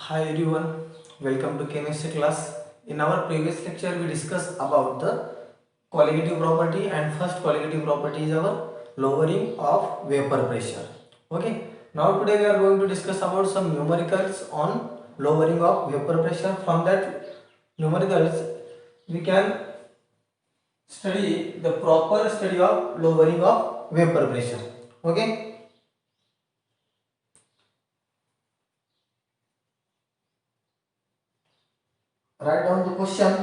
Hi everyone, welcome to chemistry class. In our previous lecture we discussed about the colligative property, and first colligative property is our lowering of vapor pressure. Okay, now today we are going to discuss about some numericals on lowering of vapor pressure. From that numericals we can study the proper study of lowering of vapor pressure. Okay. Write down the question.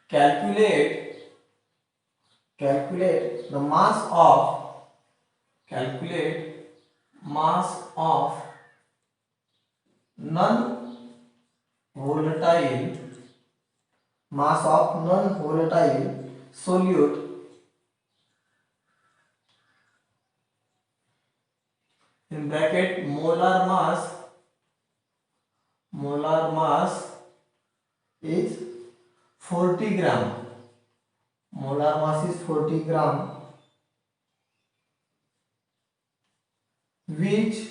Calculate the calculate mass of non volatile solute in bracket molar mass is 40 gram. Molar mass is 40 gram, which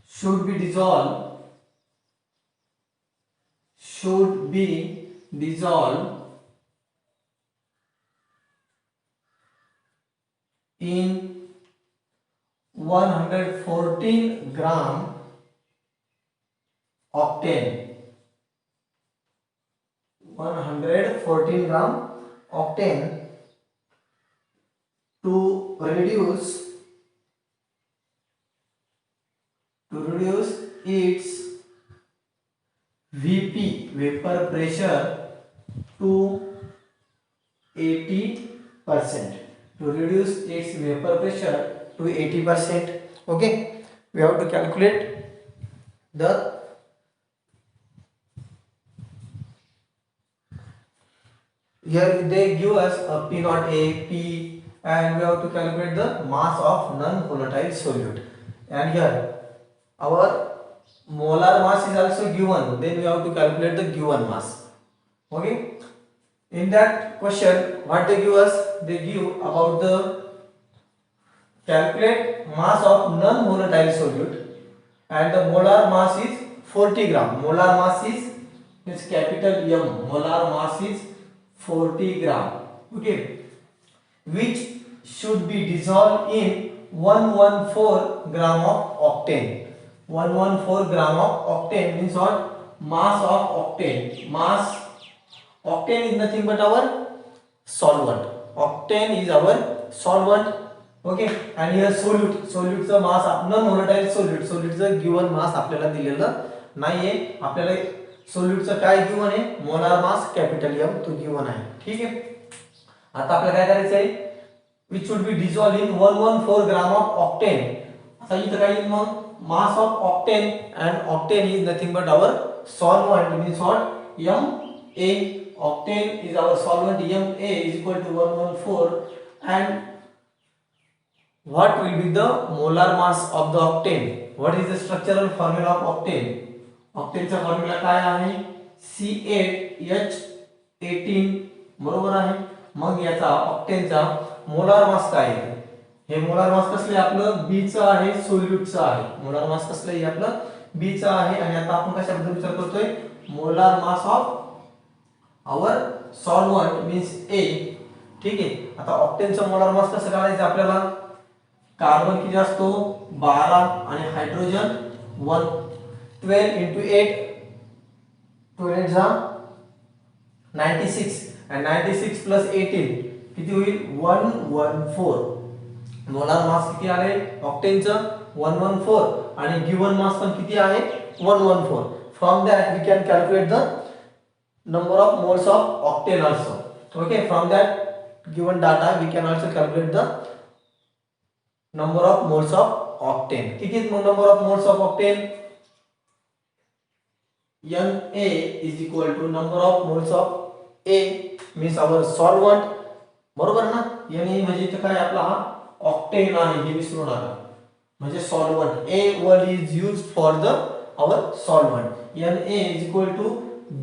should be dissolved in 114 gram octane. 114 gram octane to reduce its vapor pressure to 80%. To reduce its vapor pressure to 80%. Okay, we have to calculate the here they give us a P naught A, P, and we have to calculate the mass of non-volatile solute. And here our molar mass is also given. Then we have to calculate the given mass. Okay. In that question, what they give us? They give about the calculate mass of non-volatile solute, and the molar mass is 40 gram. Molar mass is capital M. Molar mass is 40 gram. Okay, which should be dissolved in 114 gram of octane. 114 gram of octane means what? Mass of octane. Octane is nothing but our solvent. Octane is our solvent. Okay, and here solute mass non volatile solute given mass आपल्याला दिलेलं नाहीये. आपल्याला सोल्यूटचं काय given आहे? Molar mass capital M तो given आहे. ठीक आहे. आता आपल्याला काय करायचं आहे? Which should be dissolve in 114 gram of octane. आता इथं काय येईल मग? Mass of octane, and octane is nothing but our solvent, means what? Ma. Octane is our solvent. Ma is equal to 114, and what will be the molar mass of the octane? What is the structural formula of octane? Octane चा formula काय आहे? C8H18 बरोबर आहे. मग याचा ऑक्टेनचा molar mass काय आहे? हे मोलार मास कसले आपलं B चं आहे, सोल्यूट चं आहे. मोलार मास कसले आहे आपलं B चं आहे. आणि आता आपण कशाबद्दल विचार करतोय? Molar mass of our solvent means A. ठीक आहे. आता ऑक्टेनचा मोलार मास कसं काढायचं आपल्याला? कार्बन किती असतो? 12 आणि हायड्रोजन 1. 12 into 8, 12 जा 96, and 96 plus 18 किती होईल? 114. मोलार मास किती आहे ऑक्टेनचं? 114, आणि गिवन मास पण किती आहे? 114. From that we can calculate the number of moles of octane also. Okay, from that given data we can also calculate the number of moles of octane. किती आहेत मग number of moles of octane? Na is equal to number of moles of A, means our solvent. बरोबर ना? Na म्हणजे इथे काय आपला हा octane आहे, हे विसरू नका. म्हणजे solvent. A word is used for the our solvent. Na is equal to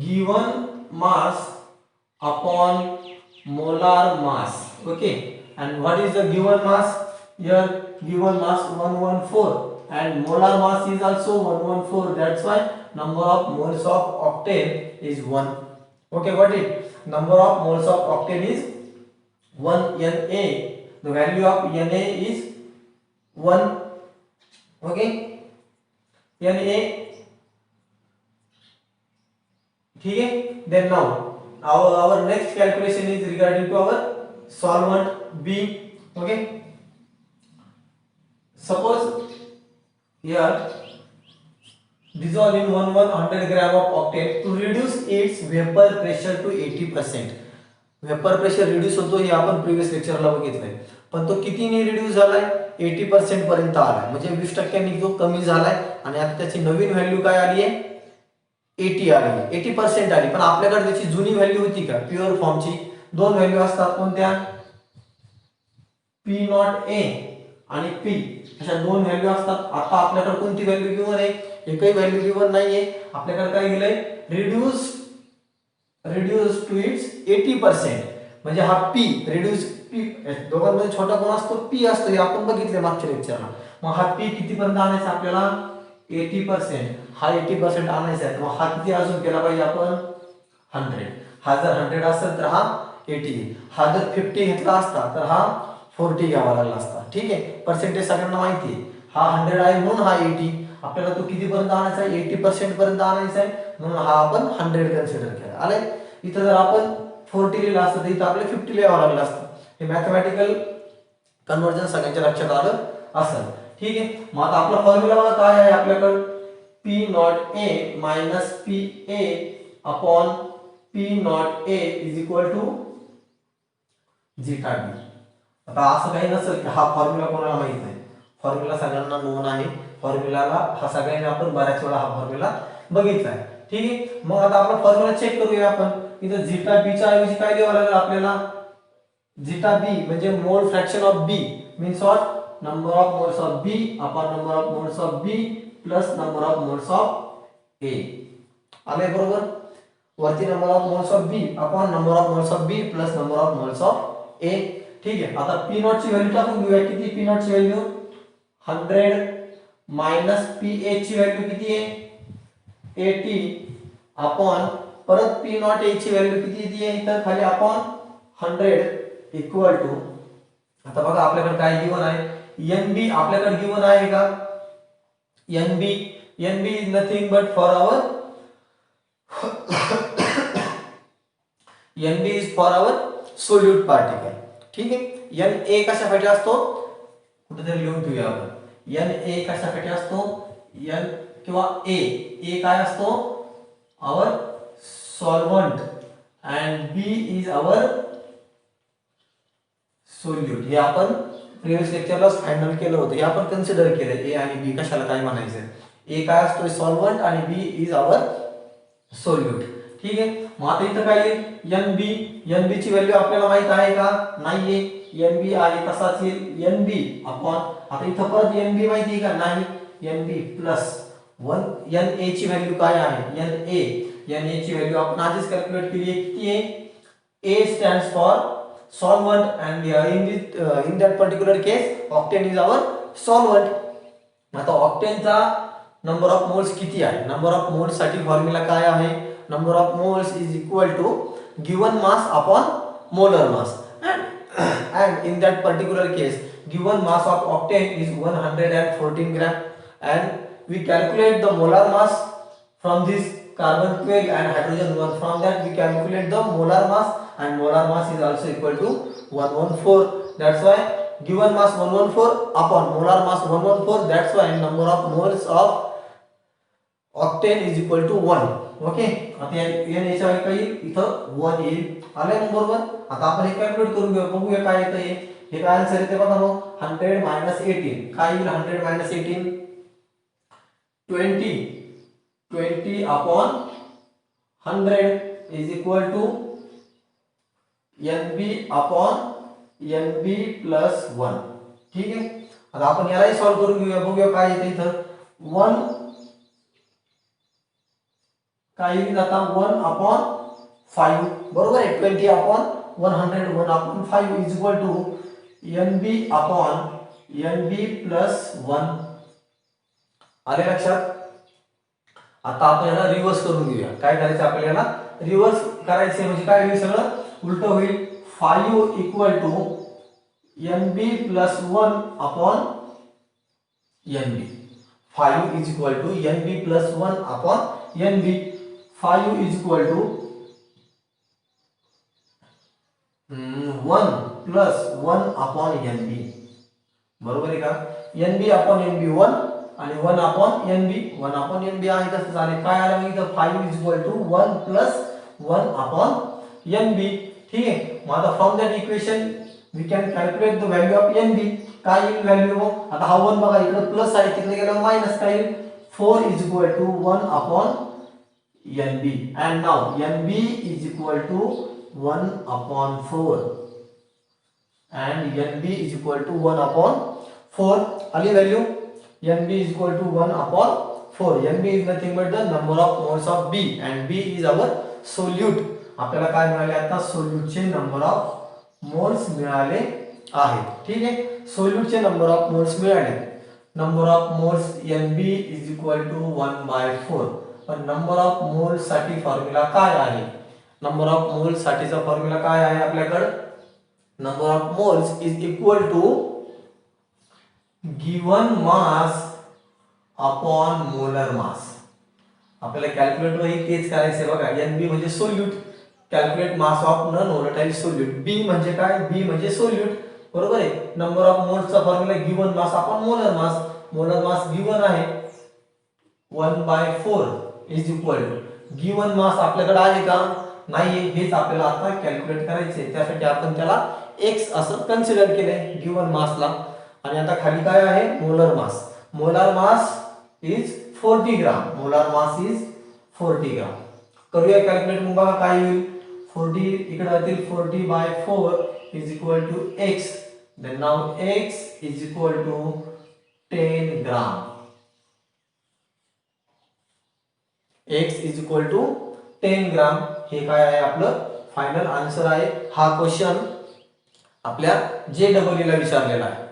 given mass upon molar mass. Okay, and what is the given mass? Here given mass 114 and molar mass is also 114. That's why number of moles of octane is 1. Okay, got it? Number of moles of octane is 1 Na. The value of Na is 1. Okay, Na, ठीक है. Then now our next calculation is regarding to our solvent B. Okay, suppose here dissolve in 100 gram of octane to reduce its vapor pressure to 80%. Vapour pressure reduce होतो हे आपण previous लेक्चरला बघितलंय, पण तो कितीने reduce झालाय? 80% पर्यंत आलाय, म्हणजे 20% जो कमी झालाय आणि आता त्याची नवीन व्हॅल्यू काय आली आहे? 80 आली आहे. 80% आली, पण आपल्याकडे त्याची जुनी व्हॅल्यू होती का प्युअर फॉर्मची? दोन व्हॅल्यू असतात कोणत्या? पी नॉट ए आणि पी, अशा दोन व्हॅल्यू असतात. आता आपल्याकडे कोणती व्हॅल्यू गिवन आहे? एकही व्हॅल्यू गिवन नाहीये. आपल्याकडे काय दिलंय? रिड्यूस टू इट्स 80%, म्हणजे हा पी रिड्यूस पी, दोघांमध्ये छोटा कोण असतो? पी असतो, हे आपण बघितले मागच्या लेक्चरला. मग हा पी किती पर्यंत आणायचा आपल्याला? 80%. हा 80% आणायचा आहे, मग हा किती अजून केला पाहिजे आपण? 100. हा जर 100 असेल तर हा 80, हा जर 50 घेतला असता तर हा 40 घ्यावा लागला असता. ठीक आहे, पर्सेंटेज सगळ्यांना माहिती आहे. हा 100 आहे म्हणून हा 80. आपल्याला तो किती पर्यंत आणायचा आहे? 80% पर्यंत आणायचा आहे, म्हणून हा आपण 100 कन्सिडर केला. आले. इथं जर आपण 40 लिहिलं असतं तर इथं आपल्याला 50 लिहावं लागलं असतं. हे मॅथमॅटिकल कन्वर्जन सगळ्यांच्या लक्षात आलं असेल. ठीक आहे, मग आता आपला फॉर्म्युला बघा काय आहे आपल्याकडं? P not A minus P A upon P not A is equal to zeta B. आता असं काही नसेल की हा फॉर्म्युला कोणाला माहित नाही. फॉर्म्युला सगळ्यांना नोन आहे. फॉर्म्युलाला हा सगळ्यांनी आपण बऱ्याच वेळा हा फॉर्म्युला बघितला आहे. ठीक आहे, मग आता आपला फॉर्म्युला चेक करूया आपण. इथं झीटा बी च्या ऐवजी काय द्यावं लागेल आपल्याला? झीटा बी म्हणजे mole fraction of B means what? Number of moles of B upon number of moles of B plus number of moles of A. आले बरोबर? वरती number of moles of B upon number of moles of B plus number of moles of A. ठीक आहे, आता P not ची value टाकून घेऊया. किती पी नॉट ची व्हॅल्यू? 100 मायनस पी ए ची व्हॅल्यू किती आहे? 80 अपॉन परत पी नॉट ए ची व्हॅल्यू किती येते इथं खाली अपॉन 100 इक्वल टू. आता बघा आपल्याकडे काय गिवन आहे? एन बी आपल्याकडे गिवन आहे का? N B is nothing but for our N B is for our solute particle. ठीक आहे, एन ए कशासाठी असतो? कुठेतरी लिहून ठेवूया आपण. एन ए कशासाठी असतो? एन किंवा ए काय असतो? Our solvent and B is our solute. हे आपण प्रीवियस लेक्चरला फायनल केलं होतं, हे आपण कन्सिडर केलं. ए आणि बी कशाला काय म्हणायचं? ए काय असतो? सॉल्व्हंट आणि बी इज आवर सोल्यूट. ठीक आहे, मग आता इथं काय येईल? एन बी ची व्हॅल्यू आपल्याला माहित आहे का? नाहीये. एन बी आहे तसाच येईल एन बी अपॉन, आता इथं परत एन बी माहिती आहे का? नाही. N B plus 1 N A ची व्हॅल्यू काय आहे? एन ए ची व्हॅल्यू आपण आधीच कॅल्क्युलेट केली आहे. किती आहे? A stands for solvent and in that particular case octane is our solvent. आता octane चा नंबर ऑफ मोल्स किती आहे? नंबर ऑफ मोल्स साठी फॉर्म्युला काय आहे? Number of moles is equal to given mass upon molar mass, and in that particular case given mass of octane is 114 gram and we calculate the molar mass from this carbon 12 and hydrogen 1. From that we calculate the molar mass and molar mass is also equal to 114. That's why given mass 114 upon molar mass 114. That's why number of moles of octane is equal to 1. Okay, आता N A च्या काय इथं 1 येईल. आले ना बरोबर? आता आपण हे कॅल्क्युलेट करून घेऊ, बघूया काय येतं. हे काय आन्सर येते बघा. मग 100 मायनस 18 काय येईल? 100 minus 18 20 upon 100 is equal to NB upon NB plus 1. ठीक आहे, आता आपण यालाही सॉल्व करून घेऊया, बघूया काय येते इथं. 1 काय येईल आता? 1 अपॉन 5 बरोबर आहे. 20 upon 100 1 upon 5 is equal to NB upon NB plus 1. आले लक्षात? आता आपण याला रिव्हर्स करून घेऊया. काय करायचं आपल्याला? रिव्हर्स करायचे म्हणजे काय होईल? सगळं उलट होईल. 5 equal to NB plus 1 upon NB. 5 is equal to NB plus 1 upon NB. 5 is equal to 1 plus 1 upon NB. बरोबर आहे का? NB upon NB 1 आणि 1 upon NB. 1 upon NB आहे तसं झाले. काय आलं मग इथं? 5 is equal to 1 plus 1 upon NB. ठीक आहे. मग आता from that equation we can calculate the value of NB. काय येईल व्हॅल्यू? आता हा 1 बघा इकडे प्लस आहे, तिकडे गेल्यावर मायनस. काय येईल? 4 is equal to 1 upon NB. and now NB is equal to 1 upon 4 and NB is equal to 1 upon 4. आली value? NB is equal to 1 upon 4. NB is nothing but the number of moles of B and B is our solute. आपल्याला काय मिळाले? आता सोल्यूटचे number of moles मिळाले आहेत. ठीक आहे. सोल्यूटचे नंबर ऑफ मोल्स मिळाले. Number of moles NB is equal to 1/4. पण नंबर ऑफ मोल्स साठी फॉर्म्युला काय आहे? नंबर ऑफ मोल्स साठीचा फॉर्म्युला काय आहे आपल्याकडे? Number of moles is equal to given mass upon molar mass. आपल्याला कॅल्क्युलेट मध्ये तेच करायचे बघा. NB म्हणजे solute, calculate mass of non volatile solute. B म्हणजे काय? B म्हणजे सोल्यूट. बरोबर आहे. नंबर ऑफ मोल्सचा formula given mass upon molar mass. Molar mass given आहे 1/4 is equal to given mass आपल्याकडे आहे का? नाही. हेच आपल्याला आता कॅल्क्युलेट करायचे. त्यासाठी आपण त्याला x असं कन्सिडर केलंय गिवन मासला. आणि आता खाली काय आहे? Molar mass. Molar mass is 40 gram. Molar mass is 40 ग्राम. करूया कॅल्क्युलेट. मग बघा काय येईल? 40 इकडे जातील. 40/4 is equal to x. Then now x is equal to 10 gram. x is equal to 10 gram. हे काय आहे? आपलं फायनल आन्सर आहे. हा क्वेश्चन आपल्या JEE ला विचारलेला आहे.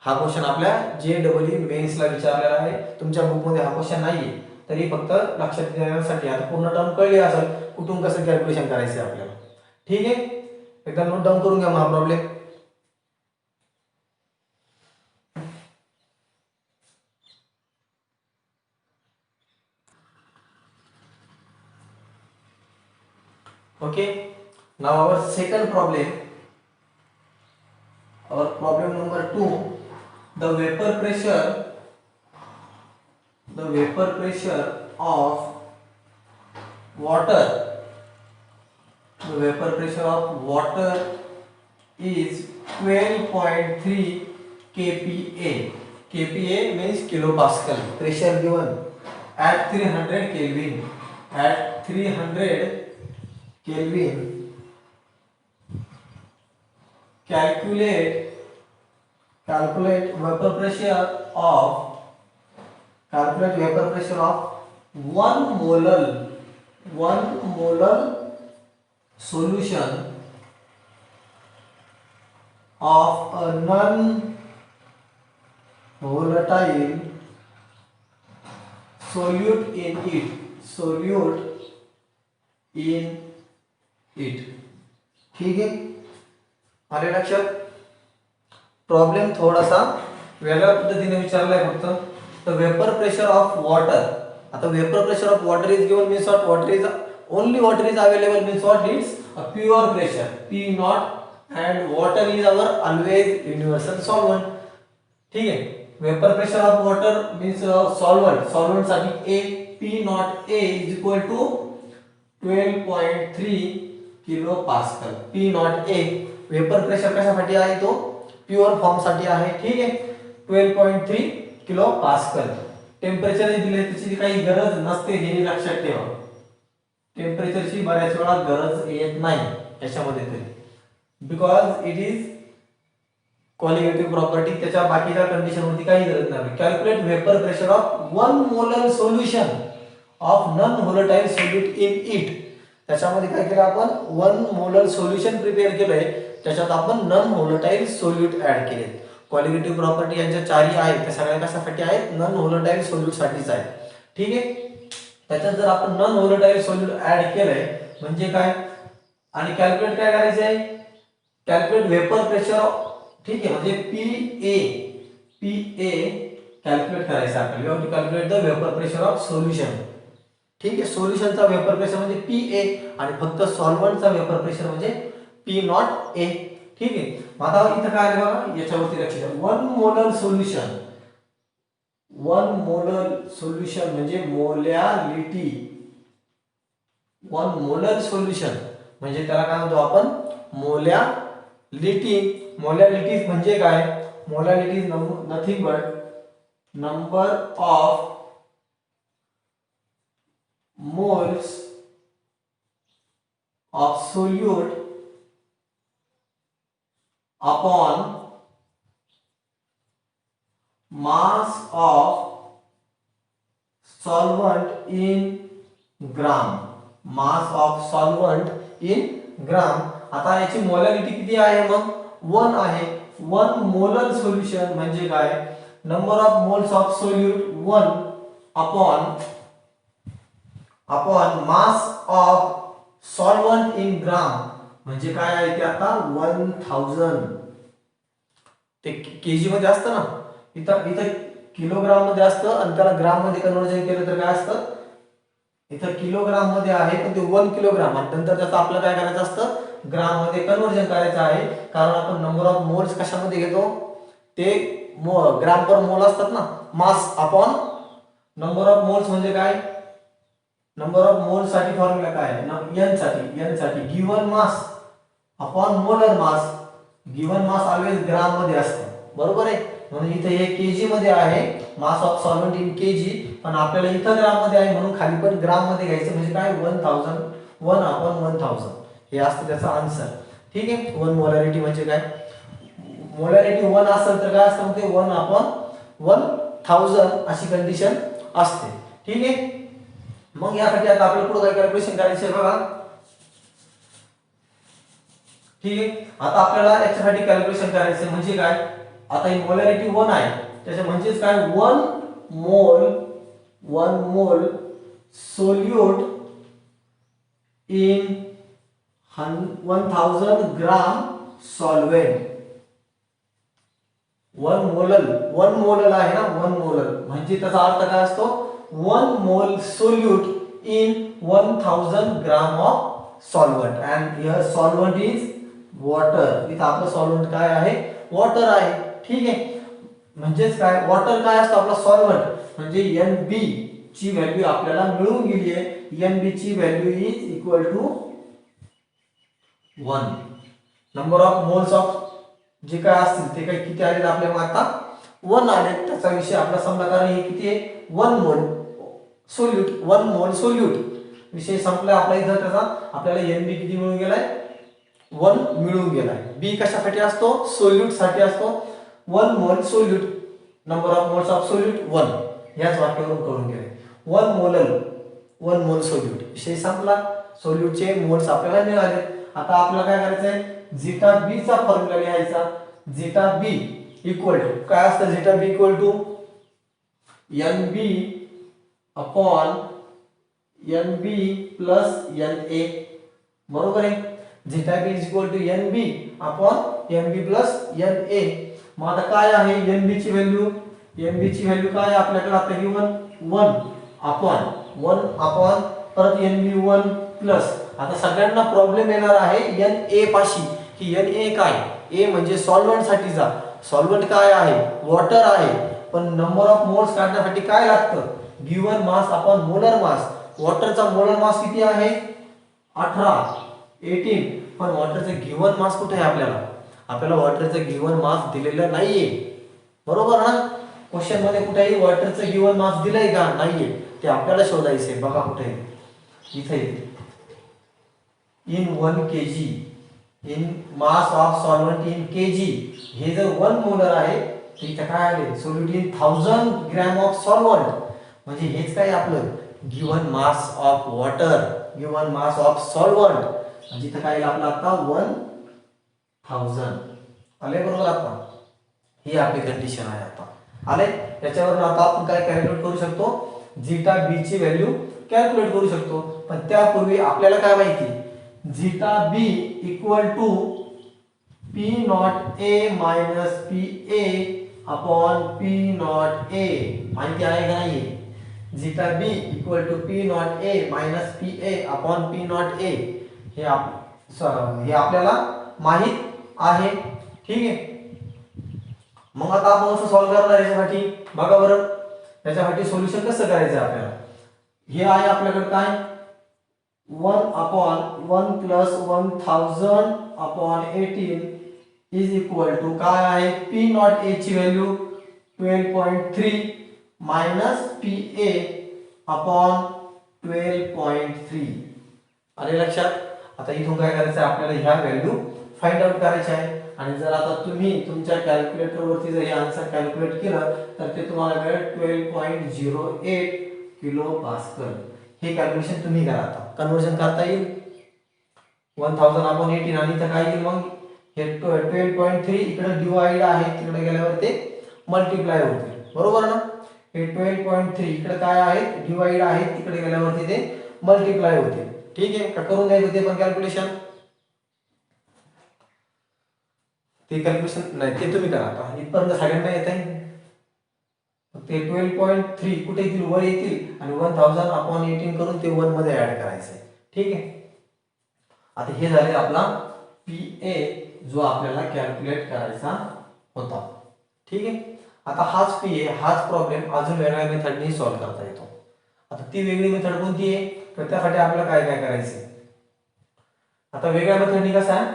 हा क्वेश्चन आपल्या JEE मेन्स ला विचारलेला आहे. तुमच्या बुक मध्ये हा क्वेश्चन नाहीये, तरी फक्त लक्षात घेण्यासाठी आता पूर्ण टर्म कळली असेल कुठून कसं कॅल्क्युलेशन करायचं आपल्याला. ठीक आहे. एकदा नोट डाऊन करून घ्या मग हा problem. Okay, now our second problem, our problem number 2, the vapor pressure of water, the vapor pressure of water is 12.3 kPa. kPa means kilopascal. Pressure given at 300 Kelvin. At 300 Kelvin, calculate vapor pressure of 1 molar solution of a non-volatile solute in it. ठीक है. आले लक्षात? Problem थोडासा वेगळ्या पद्धतीने विचारलाय फक्त. The vapour pressure of water. आता vapour pressure of water is given means what? Water is only water is available means what? It's a pure pressure P not and water is our always universal solvent. ठीक है. Vapour pressure of water means solvent साठी A P not A is equal to 12.3 kilo pascal. P not A vapour pressure कशासाठी आहे? तो pure form साठी आहे. ठीक आहे. 12.3 किलो पास्कल. टेम्परेचर दिले त्याची काही गरज नसते हे लक्षात ठेवा. टेम्परेचरची बऱ्याच वेळा गरज येत नाही याच्यामध्ये तरी, because it is qualitative property. त्याच्या बाकीच्या कंडिशन मध्ये काही गरज नाही. Calculate vapour pressure of 1 molar solution of non volatile solute in it. त्याच्यामध्ये काय केलं आपण 1 मोलर सोल्युशन प्रिपेअर केलंय, त्याच्यात आपण नॉन व्होलेटाईल सोल्यूट ऍड केलेत. क्वालिटेटिव्ह प्रॉपर्टी यांच्या चारही आहेत, त्या सगळ्या कशासाठी आहेत, नॉन व्होलेटाईल सोल्यूट साठीच आहेत. ठीक आहे. त्याच्यात जर आपण नॉन व्होलेटाईल सोल्यूट ऍड केलंय म्हणजे काय, आणि कॅल्क्युलेट काय करायचं आहे, कॅल्क्युलेट वेपर प्रेशर. ठीक आहे, म्हणजे पीए कॅल्क्युलेट करायचं आपल्याला. You have to calculate the vapour pressure of solution. ठीक आहे, सोल्युशनचा वेपर प्रेशर म्हणजे पीए आणि फक्त सॉल्व्हंटचा वेपर प्रेशर म्हणजे पी नॉट ए. ठीक आहे. आता इथं काय आहे बघा, याच्यावरती लक्ष द्या. 1 मोलर सोल्युशन, 1 मोलर सोल्युशन म्हणजे मोलॅलिटी. 1 मोलर सोल्युशन म्हणजे त्याला काय म्हणतो आपण, मोलॅलिटी. मोलॅलिटी म्हणजे काय, molality is nothing but number of moles of solute upon mass of solvent in gram. mass of solvent in gram. आता याची मोलॅलिटी किती आहे, मग 1 आहे. 1 मोलर सोल्युशन म्हणजे काय, number of moles of solute 1 upon mass of solvent in gram म्हणजे काय आहे ते आता 1000. ते केजी मध्ये असतं ना, इथं किलोग्राम मध्ये असतं आणि त्याला ग्राम मध्ये कन्वर्जन केलं तर काय असतं, इथं किलोग्राम मध्ये आहे पण ते 1 किलोग्राम आणि नंतर त्याचं आपलं काय करायचं असतं, ग्राम मध्ये कन्वर्जन करायचं आहे. कारण आपण नंबर ऑफ मोल्स कशामध्ये घेतो, ते ग्राम पर मोल असतात ना. Mass upon number of moles म्हणजे काय, नंबर ऑफ मोल साठी फॉर्म्युला काय आहे, n साठी given mass upon molar mass. Given mass always gram मध्ये असतं, बरोबर आहे. म्हणून इथे हे केजी मध्ये आहे, मास ऑफ सॉल्व्हंट इन केजी, पण आपल्याला इथं ग्राम मध्ये आहे म्हणून खाली पण ग्राम मध्ये घ्यायचं. म्हणजे काय 1000, 1 अपॉन 1000 हे असतं त्याचा आन्सर. ठीक आहे. 1 मोलॅरिटी म्हणजे काय, मोलॅरिटी 1 असेल तर काय असतं, ते 1 अपॉन 1000 अशी कंडिशन असते. ठीक आहे. मग यासाठी आता आपल्याला पुढे काय कॅल्क्युलेशन करायचं आहे बघा. ठीक आहे. आता आपल्याला याच्यासाठी कॅल्क्युलेशन करायचं म्हणजे काय, आता ही मोलॅरिटी 1 आहे, त्याच्या म्हणजेच काय 1 मोल solute in 1000 gram solvent. 1 molal आहे ना, 1 मोलल म्हणजे त्याचा अर्थ काय असतो, 1 मोल solute in 1000 gram of solvent and here solvent is water. इथं आपलं सॉल्व्हंट काय आहे, वॉटर आहे. ठीक आहे. म्हणजेच काय, वॉटर काय असतं आपला सॉल्व्हंट म्हणजे NB ची व्हॅल्यू आपल्याला मिळून गेली आहे. NB ची value is equal to 1. Number of moles of जे काय असतील ते काय किती आले आपल्या मग आता 1 आले. त्याचा विषय आपला समजा, कारण हे किती आहे 1 मोल सोल्यूट, 1 मोल सोल्यूट विषय संपला आपला. इथं त्याचा आपल्याला NB किती मिळून गेलाय, 1 मिळून गेलाय. बी कशासाठी असतो, सोल्यूट साठी असतो. 1 मोल solute, number of moles of solute 1. याच वाक्यावरून करून गेले. 1 मोल सोल्यूट विषय संपला. सोल्यूटचे मोल्स आपल्याला मिळाले. आता आपल्याला काय करायचंय, झीटा बी चा फॉर्म्युला लिहायचा. झीटा बी इक्वल टू काय असतं, zeta B equal to NB upon NB plus NA. बरोबर आहे. Zeta B is equal to NB upon NB plus NA. मग आता काय आहे NB ची व्हॅल्यू, NB ची व्हॅल्यू काय आपल्याकडे आता गिवन 1 अपॉन परत NB 1 प्लस. आता सगळ्यांना प्रॉब्लेम येणार आहे NA पाशी, की NA काय, A म्हणजे सॉल्व्हंट साठीचा. सॉल्व्हंट काय आहे, वॉटर आहे. पण नंबर ऑफ मोल्स काढण्यासाठी काय लागतं, given mass upon molar mass. वॉटरचा मोलर मास किती आहे 18. पण वॉटरचा गिवन मास कुठे आहे आपल्याला वॉटरचं गिवन मास दिलेलं नाहीये. बरोबर ना, क्वेश्चन मध्ये कुठेही वॉटरचं गिवन मास दिलंय का, नाहीये. ते आपल्याला शोधायचंय. बघा कुठे, इथे in 1 kg, in mass of solvent in kg. हे जर 1 मोलर आहे तर इथे काय आले, solute in 1000 gram of solvent म्हणजे हेच काय आपलं given mass of water. Given mass of solvent जिथे काय येईल आपला आता 1000 आले बरोबर. आता ही आपली कंडिशन आहे. आता आले. याच्यावरून आता आपण काय कॅल्क्युलेट करू शकतो, झीटा बी ची व्हॅल्यू कॅल्क्युलेट करू शकतो. पण त्यापूर्वी आपल्याला काय माहिती, zeta B equal to P not A minus P A upon P not A माहिती आहे का नाही. Zeta B equal to P not A minus P A upon P not A हे आपल्याला माहित आहे. ठीक आहे. मग आता आपण कसं सॉल्व्ह करणार याच्यासाठी बघा बरं. याच्यासाठी सोल्युशन कसं करायचं आपल्याला, हे आहे आपल्याकडे काय 1 upon 1 plus 1000 upon 18 is equal to काय आहे, पी नॉट ए ची value 12.3 minus P A upon 12.3 आले लक्षात. आता इथून काय करायचं आहे आपल्याला, ह्या व्हॅल्यू फाइंड आउट करायची आहे. आणि जर आता तुम्ही तुमच्या कॅल्क्युलेटर वरती जर हे आन्सर कॅल्क्युलेट केलं तर ते तुम्हाला मिळेल 12.08 किलो पास्कल. हे कॅल्क्युलेशन तुम्ही करा. आता कन्वर्जन करता येईल 1000 अपॉन 18 आणि इथं काय येईल मग हे 12.3 इकडे डिवाइड आहे, तिकडे गेल्यावर ते मल्टिप्लाय होते बरोबर ना. हे 12.3 इकडे काय आहे डिवाइड आहे, तिकडे गेल्यावरती ते मल्टिप्लाय होते. ठीक आहे का, करून द्यायचं ते पण कॅल्क्युलेशन. ते कॅल्क्युलेशन नाही ते तुम्ही करा. आता इथपर्यंत सगळ्यांना येत आहे. ते 12.3 कुठे येतील, वर येतील आणि 1000 अपॉन 18 करून ते 1 मध्ये ऍड करायचं आहे. ठीक आहे. आता हे झाले आपला पी ए जो आपल्याला कॅल्क्युलेट करायचा होता. ठीक आहे. आता हाच पी ए हाच प्रॉब्लेम अजून वेगळ्या मेथडने सॉल्व्ह करता येतो. आता ती वेगळी मेथड कोणती आहे, तर त्यासाठी आपल्याला काय काय करायचं. आता वेगळ्या मेथडने कसं आहे,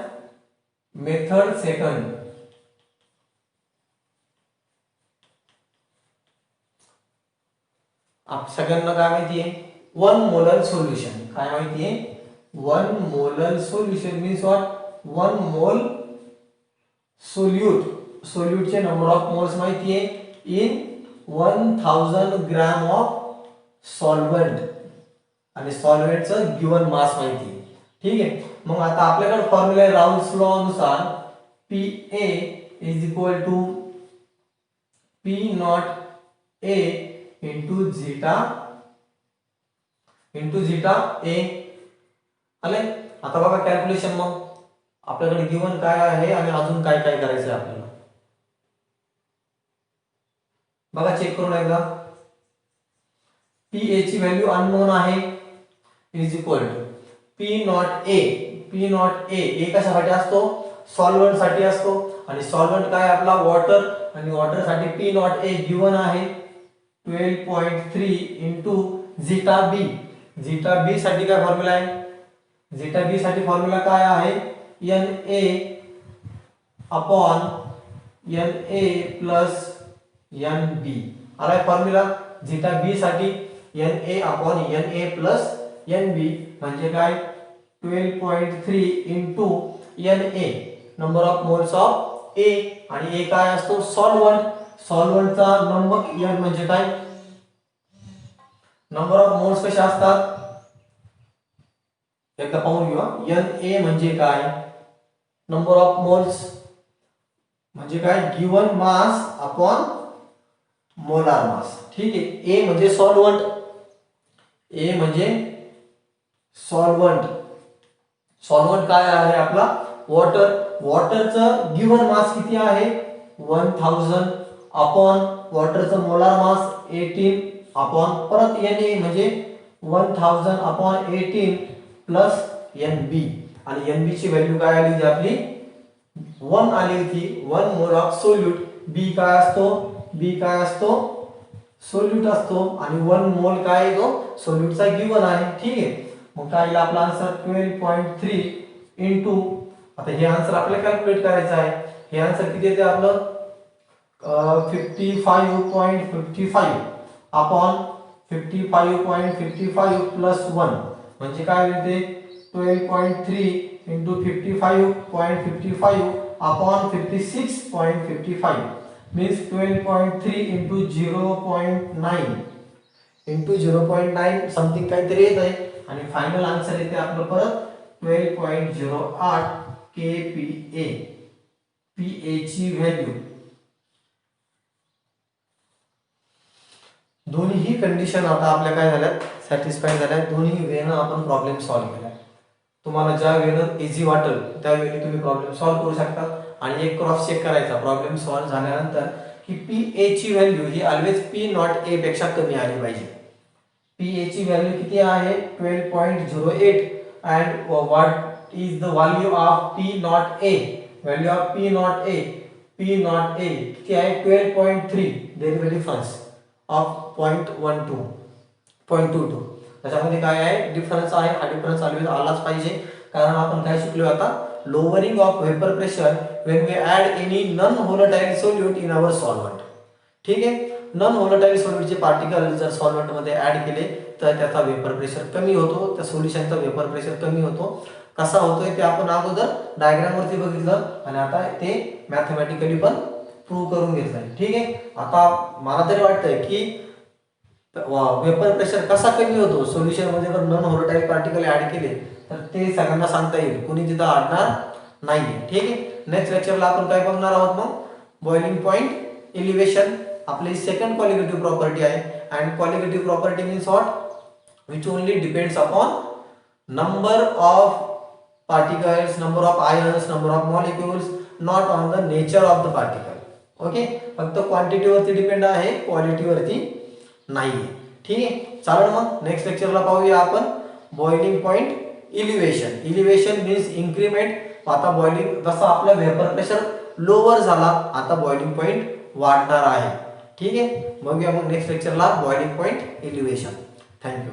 मेथड सेकंड. आप सगळ्यांना काय माहिती आहे, 1 मोलर सोल्युशन. काय माहिती आहे, 1 मोलर सोल्युशन मीन्स व्हॉट, 1 मोल सोल्यूट. सोल्यूटचे नंबर ऑफ मोल्स माहिती आहे इन 1000 ग्रॅम ऑफ सॉल्व्हेंट आणि सॉल्व्हेंटचं गिवन मास माहिती आहे. ठीक आहे. मग आता आपल्याकडे फॉर्म्युला आहे राउल्स लॉ नुसार P A is equal to P not A into zeta A आले. आता बघा कॅल्क्युलेशन, मग आपल्याकडे गिवन काय आहे आणि अजून काय काय करायचं आहे आपल्याला बघा चेक करून एकदा. पी ए ची व्हॅल्यू अननोन आहे is equal to P not A. P not A कशासाठी असतो, सॉल्व्हेंट साठी असतो. आणि सॉल्व्हेंट काय आपला वॉटर, आणि वॉटर साठी पी नॉट ए गिवन आहे 12.3 इंटू झीटा बी. झीटा बी साठी काय फॉर्म्युला आहे, झीटा बी साठी फॉर्म्युला काय आहे N A upon N A plus N B. आलाय फॉर्म्युला. झीटा बी साठी N A upon N A plus N B म्हणजे काय 12.3 into N A number of moles of A. आणि A काय असतो सॉल्व्हेंट. सॉल्व्हेंटचा नंबर एन म्हणजे काय, number of moles कसे असतात एकदा पाहून घेऊ. एन ए म्हणजे काय, नंबर ऑफ मोल्स म्हणजे काय given mass upon molar mass. ठीक आहे. ए म्हणजे सॉल्व्हेंट, ए म्हणजे सॉल्व्हेंट. सॉल्व्हेंट काय आहे आपला वॉटर. वॉटरचं गिवन मास किती आहे 1000 अपॉन वॉटरचं मोलार मास 18 अपॉन परत एन ए म्हणजे 1000 अपॉन 18 प्लस एन बी. आणि एन बी ची व्हॅल्यू काय आली होती आपली 1 आली होती. 1 मोल ऑफ सोल्यूट. बी काय असतो, बी काय असतो सोल्यूट असतो आणि 1 मोल काय आहे तो सोल्यूटचा गिवन आहे. ठीक आहे. मग काय येईल आपला आन्सर 12.3 इंटू, आता हे आन्सर आपल्याला कॅल्क्युलेट करायचं आहे. हे आन्सर किती येते आपलं 55.55 अपॉन 55.55 प्लस 1 म्हणजे काय येते 12.3 into 55.55 upon 56.55 means 12.3 into 0.9 into 0.9 something काहीतरी येत आहे. आणि फायनल आन्सर येते आपलं परत 12.08 kPa. PA ची व्हॅल्यू दोन्ही कंडिशन आता आपल्या काय झाल्यात सॅटिस्फाय झाल्या. दोन्ही वेनं आपण प्रॉब्लेम सॉल्व्ह केला. तुम्हाला ज्या वेनं इझी वाटेल त्या वेळी तुम्ही प्रॉब्लेम सॉल्व्ह करू शकता. आणि एक क्रॉस चेक करायचा प्रॉब्लेम सॉल्व्ह झाल्यानंतर की PA ची value he always P not A पेक्षा कमी आली पाहिजे. PA ची व्हॅल्यू किती आहे 12.08 and what is the value of P not A. Value of P not A किती आहे 12.3. There is a difference of 0.22. त्याच्यामध्ये काय आहे डिफरन्स आहे. हा डिफरन्स ऑलवेज आलाच पाहिजे कारण आपण काय शिकलो आता lowering of vapour pressure when we add any non volatile solute in our solvent. ठीक आहे. नॉन व्होलेटाइल सोल्यूटचे पार्टिकल जर सॉल्व्हंट मध्ये ऍड केले तर त्याचा वेपर प्रेशर कमी होतो. त्या सोल्युशनचा वेपर प्रेशर कमी होतो. कसा होतोय ते आपण अगोदर डायग्राम वरती बघितलं आणि आता ते मॅथमॅटिकली पण प्रूव्ह करून घेतलंय. ठीक आहे. आता मला तरी वाटतंय की वेपर प्रेशर कसा कमी होतो सोल्युशन मध्ये जर नॉन व्होलेटाइल पार्टिकल ऍड केले तर ते सगळ्यांना सांगता येईल. कोणी तिथं अडणार नाहीये. ठीक आहे. नेक्स्ट लेक्चरला आपण काय बघणार आहोत मग बॉइलिंग पॉइंट एलिव्हेशन आपली सेकंड क्वालिटेटिव्ह प्रॉपर्टी आहे. And qualitative property means what which only depends upon number of particles, number of ions, number of molecules, not on the nature of the particle. Okay. फक्त quantity वरती depend आहे quality वरती नाहीये. ठीक आहे. चालेल मग नेक्स्ट लेक्चरला पाहूया आपण boiling point elevation. Elevation means increment. आता बॉइलिंग जसा आपला वेपर प्रेशर लोअर झाला आता बॉइलिंग पॉइंट वाढणार आहे. ठीक आहे. बघूया मग नेक्स्ट लेक्चरला बॉइलिंग पॉइंट एलिव्हेशन. थँक्यू.